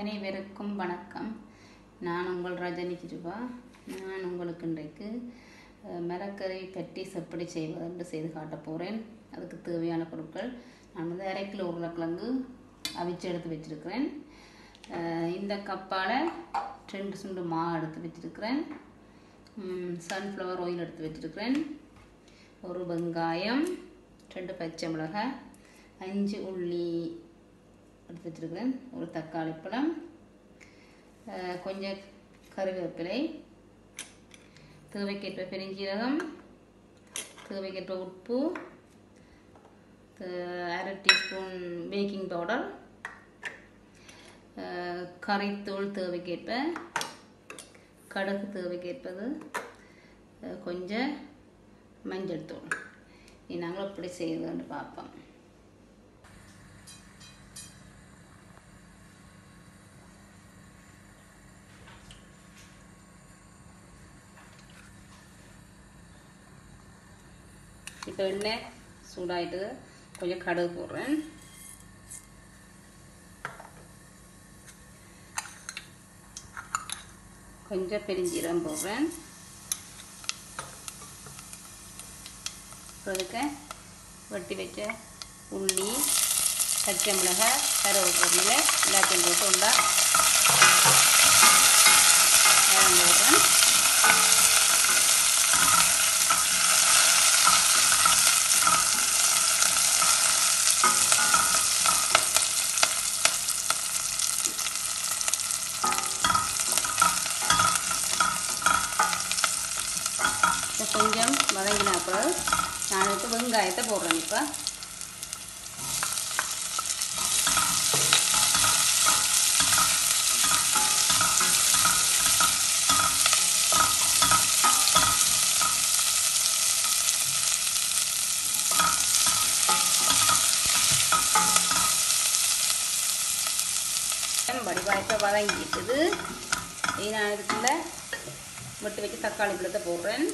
அனைவருக்கும் வணக்கம். நான் உங்கள் ரஜனி கிருபா. நான் உங்களுக்கு இன்றைக்கு மரக்கறி பேட்டிஸ் எப்படி செய்வது என்று செய்து காட்டப் போகிறேன். அதுக்கு தேவையான பொருட்கள் நான் வந்து 1/2 கிலோ உருளைக்கிழங்கு அவிச்சு எடுத்து வச்சுருக்கிறேன். இந்த கப்பால் 2 சுண்டு மா எடுத்து வச்சுருக்கிறேன். சன்ஃப்ளவர் ஆயில் எடுத்து வச்சுருக்கிறேன். ஒரு வெங்காயம், 2 பச்சை மிளகாய், 5 உள்ளி எடுத்து வச்சுருக்கிறேன். ஒரு தக்காளி பழம், கொஞ்சம் கருவேப்பிலை, தேவைக்கேற்ப பெருஞ்சீரகம், தேவைக்கேற்ப உப்பு, 1/2 டீஸ்பூன் பேக்கிங் பவுடர், கறித்தூள் தேவைக்கேற்ப, கடுகு தேவைக்கேற்பது, கொஞ்சம் மஞ்சள் தூள். நாங்கள் எப்படி செய்யுதுன்னு பார்ப்போம். இப்போ எண்ணெய் சூடாயிட்டு கொஞ்சம் கடுகு போடுறேன். கொஞ்சம் பெருஞ்சீரகம் போடுறேன். அதுக்கு வெட்டி வச்ச உள்ளி, பச்சை மிளகாய், கருவேப்பிலை எல்லாத்தையும் போட்டு உண்டா போடுறேன். கொஞ்சம் வதங்கின அப்புறம் நான் இப்போ வெங்காயத்தை போடுறேன். இப்போ வடிவாயத்தை வதங்கிட்டுது. நான் இதுக்குள்ள வெட்டி வச்சு தக்காளி பழத்தை போடுறேன்.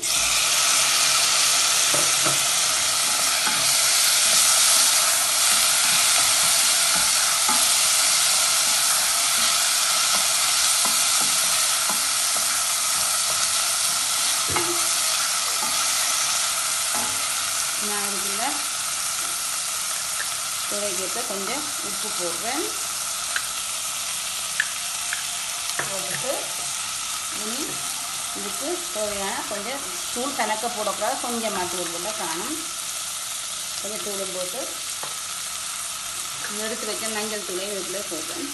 நான் இதுக்குள்ள தேவைக்கேற்ப கொஞ்சம் உப்பு போடுறேன். போட்டுட்டு இனி இதுக்கு தேவையான கொஞ்சம் தூள் கணக்க போடக்கூடாது. கொஞ்சமாக தூள் போட காணும். கொஞ்சம் தூள் போட்டு எடுத்து வச்ச மஞ்சள் தூளையும் இதுக்குள்ளே போடுறேன்.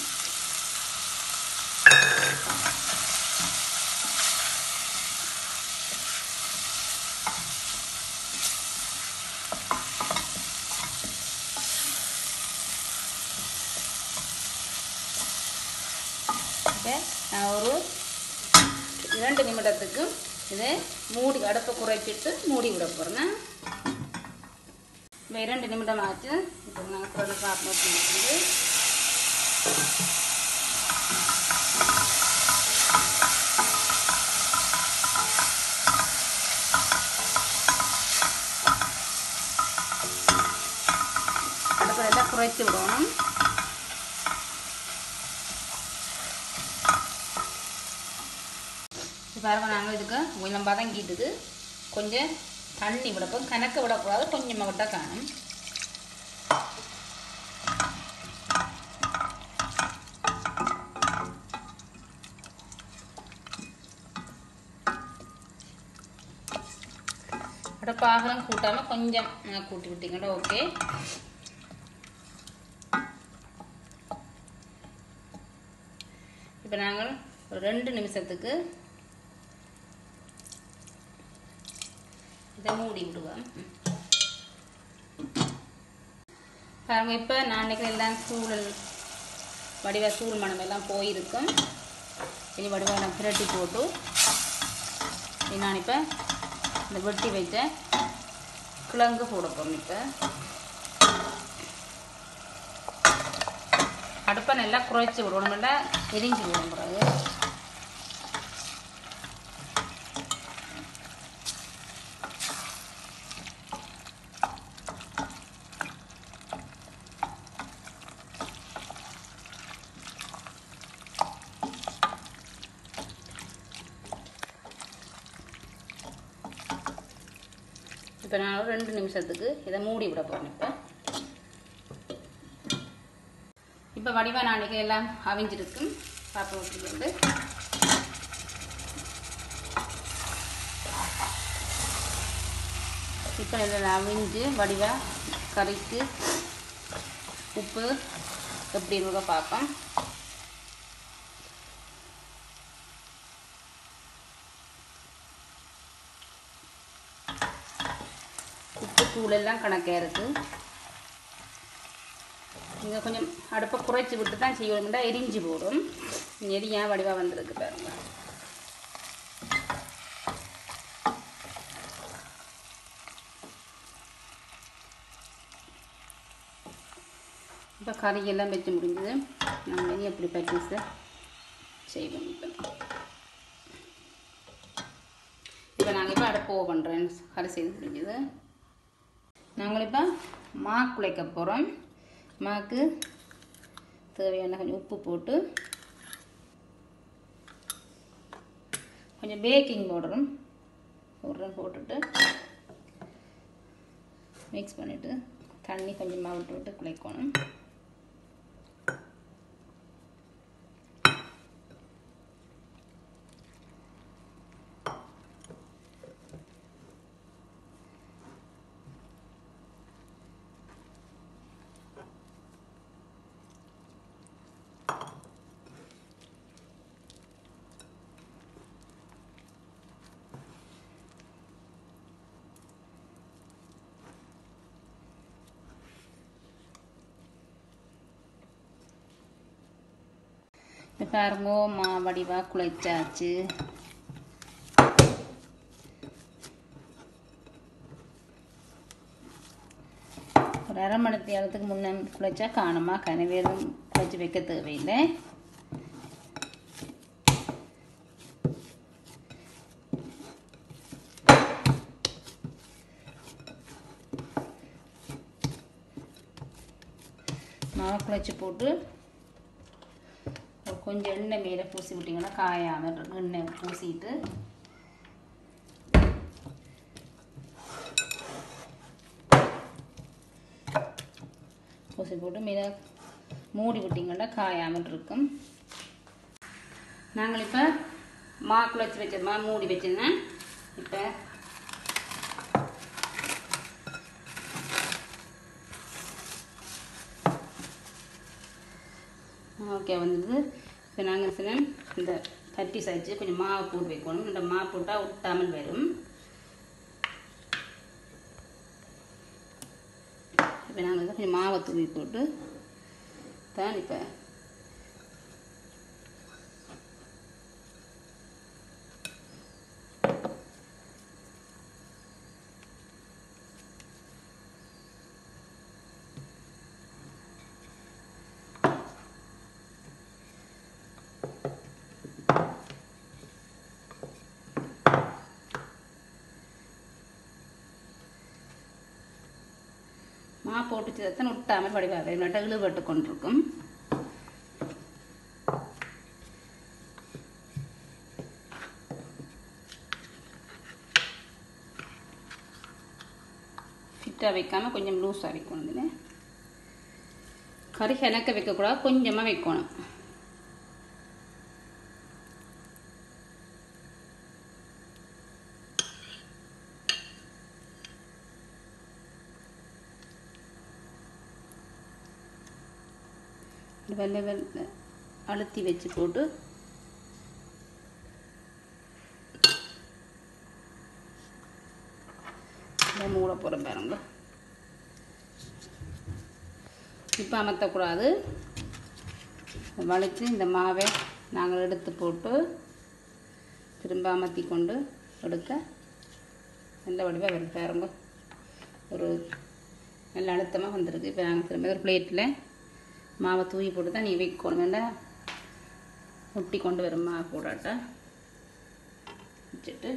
நான் ஒரு 2 நிமிடத்துக்கு இதை மூடி அடுப்பை குறைச்சிட்டு மூடி விட போகிறேன். இப்போ 2 நிமிடம் ஆச்சு. இப்போ நாங்கள் பிறகு சாப்பிட்டு அடுப்பை எல்லாம் குறைச்சி விடணும். பாருங்க, நாங்கள் இதுக்கு கொஞ்சம் வதங்கிட்டுது. கொஞ்சம் தண்ணி விடப்போம். கணக்க விடக்கூடாது, கொஞ்சமாக விட்டால் காணும். பாகலம் கூட்டாமல் கொஞ்சம் கூட்டி விட்டீங்கன்னா ஓகே. இப்போ நாங்கள் ஒரு 2 நிமிஷத்துக்கு இதை மூடி விடுவேன். பாருங்க, இப்போ நான் நினைக்கிறேன் எல்லாம் வடிவ சூழ் மனம் எல்லாம் போயிருக்கும். இனி வடிவ நான் பிரட்டி போட்டு நான் இப்போ இந்த வெட்டி வைத்த கிழங்கு போட போகிறேன். இப்போ அடுப்பை நல்லா குறைச்சி விடணும்னா எரிஞ்சு விடும். பிறகு இப்போ நான் ஒரு 2 நிமிஷத்துக்கு இதை மூடி விட போகிறேன். இப்போ வடிவாக நாளைக்கு எல்லாம் அவிஞ்சிருக்கும். பாப்பா ஊற்றிக்கிட்டு இப்போ இதில் அவிஞ்சு வடிவாக கறிக்கு உப்பு எப்படி இருக்க பார்ப்போம். உப்பு தூளெல்லாம் கணக்காக இருக்குது. இங்கே கொஞ்சம் அடுப்பை குறைச்சி விட்டு தான் செய்யணும்னா எரிஞ்சு போடும். எரியா வடிவாக வந்திருக்கு பாருங்க. இப்போ கறியெல்லாம் வச்சு முடிஞ்சது. நம்ம இனி எப்படி பேட்டிஸை செய்வோம். இப்போ நாங்கள் இப்போ அடுப்பு பண்ணுறேன். கறி செய்து முடிஞ்சது. நாங்கள் இப்போ மாக்கு குழைக்க போகிறோம். மாக்கு தேவையான கொஞ்சம் உப்பு போட்டு கொஞ்சம் பேக்கிங் பவுடரும் போட்டுட்டு மிக்ஸ் பண்ணிவிட்டு தண்ணி கொஞ்சமாக விட்டு குழைக்கணும். இப்போ பாருங்க வடிவாக குழைச்சாச்சு. ஒரு அரை மணி நேரத்துக்கு முன்னே குழைச்சா காணுமா, கனவேதும் குழைச்சி வைக்க தேவையில்லை. மாவு குழைச்சி போட்டு கொஞ்சம் எண்ணெய் மேலே பூசி விட்டிங்கன்னா காயாமல் எண்ணெய் பூசிட்டு பூசி போட்டு மேலே மூடி விட்டிங்கன்னா காயாமல் இருக்கும். நாங்கள் இப்போ மாக்குள்ள வச்சு வச்சோமா மூடி வச்சுருந்தேன். இப்போ ஓகே வந்தது. இப்போ நாங்கள் சில இந்த பட்டி சாய்ச்சி கொஞ்சம் மாவு போட்டு வைக்கணும். இந்த மாவு போட்டால் ஒட்டாமல் வரும். இப்போ நாங்கள் கொஞ்சம் மாவை தூவி போட்டு தான் இப்போ மா போட்டு சேர்த்து ஒட்டாமல் வடிவாக நட்ட இழுபட்டு கொண்டிருக்கும். ஃபிட்டாக வைக்காமல் கொஞ்சம் லூஸாக வைக்கணும். இதில் கறி எனக்கு வைக்கக்கூடாது, கொஞ்சமாக வைக்கணும். வெள்ளை வெள்ளை அழுத்தி வச்சு போட்டு மூட போகிறேன் பாருங்க. இப்போ அமர்த்தக்கூடாது. வலித்து இந்த மாவை நாங்கள் எடுத்து போட்டு திரும்ப அமர்த்தி கொண்டு எடுக்க நல்ல வடிவாக வரும் பாருங்க. ஒரு நல்ல அழுத்தமாக வந்திருக்கு. இப்போ நாங்கள் திரும்ப ஒரு பிளேட்டில் மாவை தூவி போட்டு தான் நீ வைக்கணும். வேண்டாம் ஒட்டி கொண்டு வரும் மாவு போடாட்டா வச்சுட்டு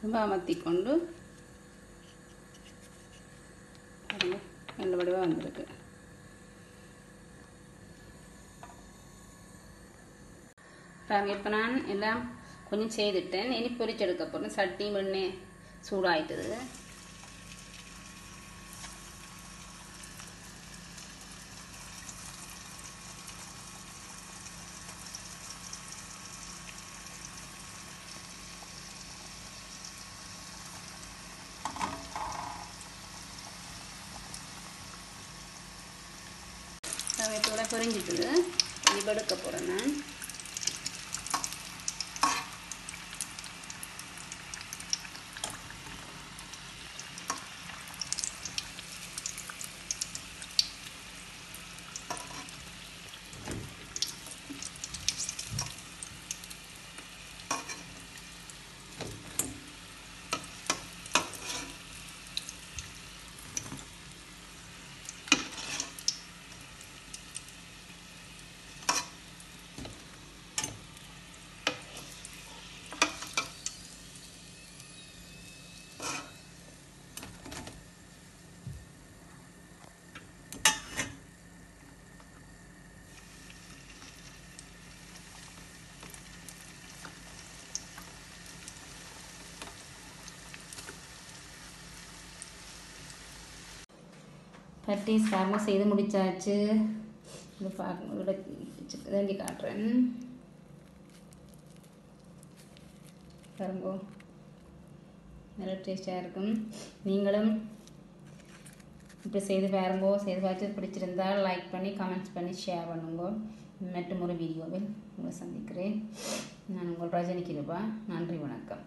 ரொம்ப அமர்த்தி கொண்டு ரெண்டு வடிவாக வந்திருக்கு. பாருங்க, இப்போ நான் எல்லாம் கொஞ்சம் செய்துட்டேன். இனி பொரிச்செடுக்க போகிறேன். சட்டி எண்ணெய் சூடாயிட்டுது. கருவேப்பிலை பொரிஞ்சிட்டுது. இப்போ எடுக்க போகிறேன் நான். பட்டீஸ் பாருங்க செய்து முடிச்சாச்சு. இது இதாண்டி காட்டுறேன் பாருங்கோ. நல்ல டேஸ்டாக இருக்கும். நீங்களும் இப்படி செய்து பாருங்கோ. செய்து பார்த்து பிடிச்சிருந்தால் லைக் பண்ணி கமெண்ட்ஸ் பண்ணி ஷேர் பண்ணுங்க. மற்றும் ஒரு வீடியோவில் உங்களை சந்திக்கிறேன். நான் உங்கள் ரஜினி கிருபா. நன்றி, வணக்கம்.